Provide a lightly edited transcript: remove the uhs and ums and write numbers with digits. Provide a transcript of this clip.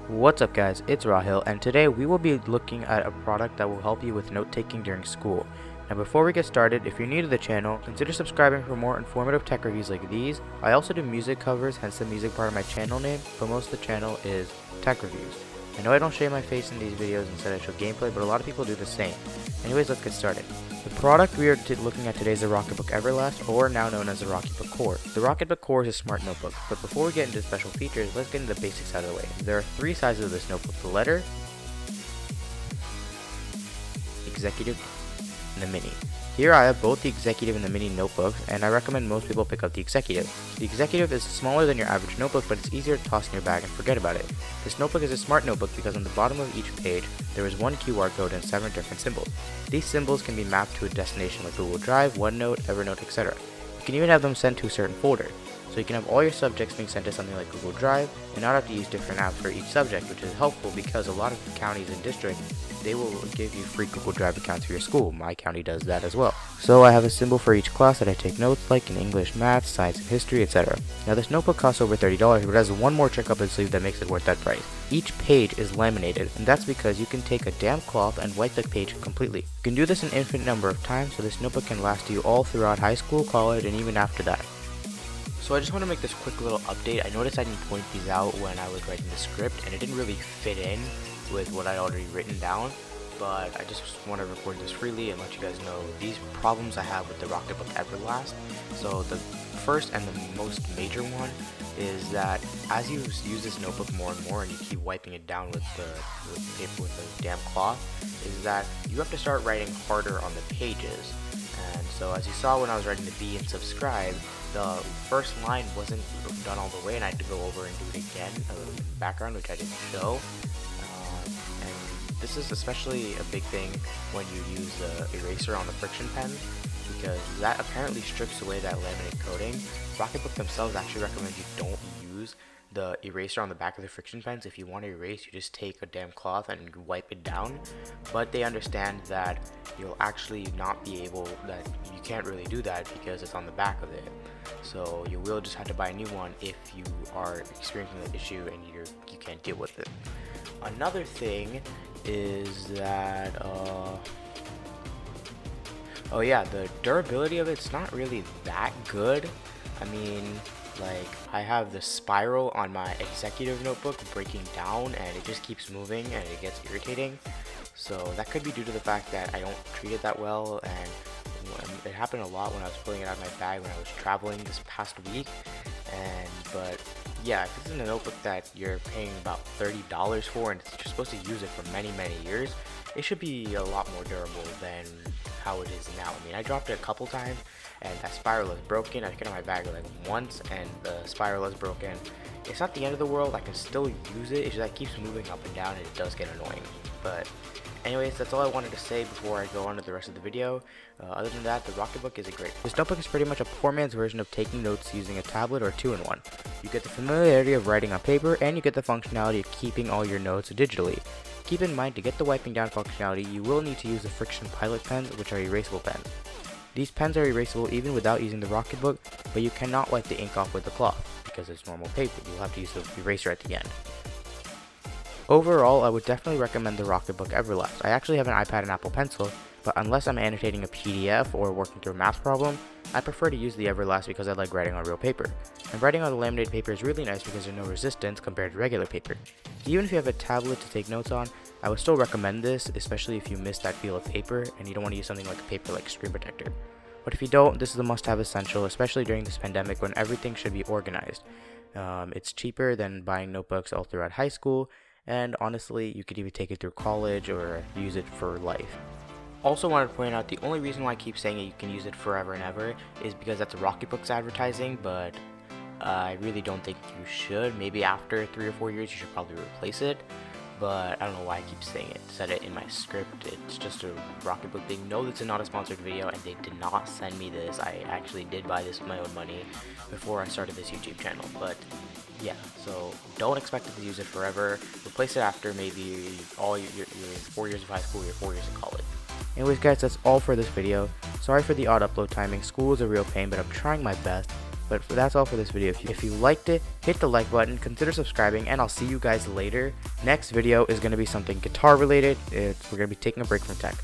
What's up guys, it's Raahil, and today we will be looking at a product that will help you with note-taking during school. Now before we get started, if you're new to the channel, consider subscribing for more informative tech reviews like these. I also do music covers, hence the music part of my channel name, but most of the channel is tech reviews. I know I don't show my face in these videos, instead I show gameplay, but a lot of people do the same. Anyways, let's get started. The product we are looking at today is the Rocketbook Everlast, or now known as the Rocketbook Core. The Rocketbook Core is a smart notebook, but before we get into special features, let's get into the basics out of the way. There are three sizes of this notebook: the letter, executive, and the mini. Here I have both the executive and the mini notebooks, and I recommend most people pick up the executive. The executive is smaller than your average notebook, but it's easier to toss in your bag and forget about it. This notebook is a smart notebook because on the bottom of each page, there is one QR code and 7 different symbols. These symbols can be mapped to a destination like Google Drive, OneNote, Evernote, etc. You can even have them sent to a certain folder. So you can have all your subjects being sent to something like Google Drive and not have to use different apps for each subject, which is helpful because a lot of counties and districts, they will give you free Google Drive accounts for your school. My county does that as well. So I have a symbol for each class that I take notes like in English, math, science, and history, etc. Now this notebook costs over $30, but has one more trick up its sleeve that makes it worth that price. Each page is laminated, and that's because you can take a damp cloth and wipe the page completely. You can do this an infinite number of times, so this notebook can last you all throughout high school, college, and even after that. So I just want to make this quick little update. I noticed I didn't point these out when I was writing the script, and it didn't really fit in with what I'd already written down, but I just want to record this freely and let you guys know these problems I have with the Rocketbook Everlast. So the first and the most major one is that as you use this notebook more and more and you keep wiping it down with the paper with the damp cloth, is that you have to start writing harder on the pages. And so as you saw when I was writing the B and subscribe, the first line wasn't done all the way and I had to go over and do it again in the background, which I didn't show. And this is especially a big thing when you use the eraser on the friction pen, because that apparently strips away that laminate coating. Rocketbook themselves actually recommend you don't use the eraser on the back of the friction pens. If you want to erase, you just take a damp cloth and wipe it down, but they understand that you'll actually not be able, that you can't really do that because it's on the back of it. So you will just have to buy a new one if you are experiencing that issue and you can't deal with it. Another thing is that oh yeah, the durability of it's not really that good. I mean, like, I have the spiral on my executive notebook breaking down and it just keeps moving and it gets irritating. So that could be due to the fact that I don't treat it that well, and it happened a lot when I was pulling it out of my bag when I was traveling this past week. But yeah, if this is a notebook that you're paying about $30 for and you're supposed to use it for many years, it should be a lot more durable than how it is now. I mean, I dropped it a couple times and that spiral is broken. I took it out of my bag like once and the spiral is broken. It's not the end of the world, I can still use it, it's just that it keeps moving up and down and it does get annoying. But anyways, that's all I wanted to say before I go on to the rest of the video. Other than that, the Rocketbook is a great. This notebook is pretty much a poor man's version of taking notes using a tablet or two-in-one. You get the familiarity of writing on paper, and you get the functionality of keeping all your notes digitally. Keep in mind, to get the wiping down functionality, you will need to use the Friction Pilot pens, which are erasable pens. These pens are erasable even without using the Rocketbook, but you cannot wipe the ink off with the cloth, because it's normal paper. You'll have to use the eraser at the end. Overall, I would definitely recommend the Rocketbook Everlast. I actually have an iPad and Apple Pencil, but unless I'm annotating a PDF or working through a math problem, I prefer to use the Everlast because I like writing on real paper. And writing on the laminated paper is really nice because there's no resistance compared to regular paper. Even if you have a tablet to take notes on, I would still recommend this, especially if you miss that feel of paper and you don't want to use something like a paper like screen protector. But if you don't, this is a must-have essential, especially during this pandemic when everything should be organized. It's cheaper than buying notebooks all throughout high school, and honestly, you could even take it through college or use it for life. Also wanted to point out, the only reason why I keep saying you can use it forever and ever is because that's Rocketbook's advertising, but I really don't think you should. Maybe after 3 or 4 years you should probably replace it, but I don't know why I keep saying it. Said it in my script. It's just a Rocketbook thing. No, this is not a sponsored video and they did not send me this. I actually did buy this with my own money before I started this YouTube channel, but yeah, so don't expect to use it forever. Replace it after maybe all your 4 years of high school, your 4 years of college. Anyways guys, that's all for this video. Sorry for the odd upload timing. School is a real pain, but I'm trying my best. But that's all for this video. If you liked it, hit the like button, consider subscribing, and I'll see you guys later. Next video is going to be something guitar related. We're going to be taking a break from tech.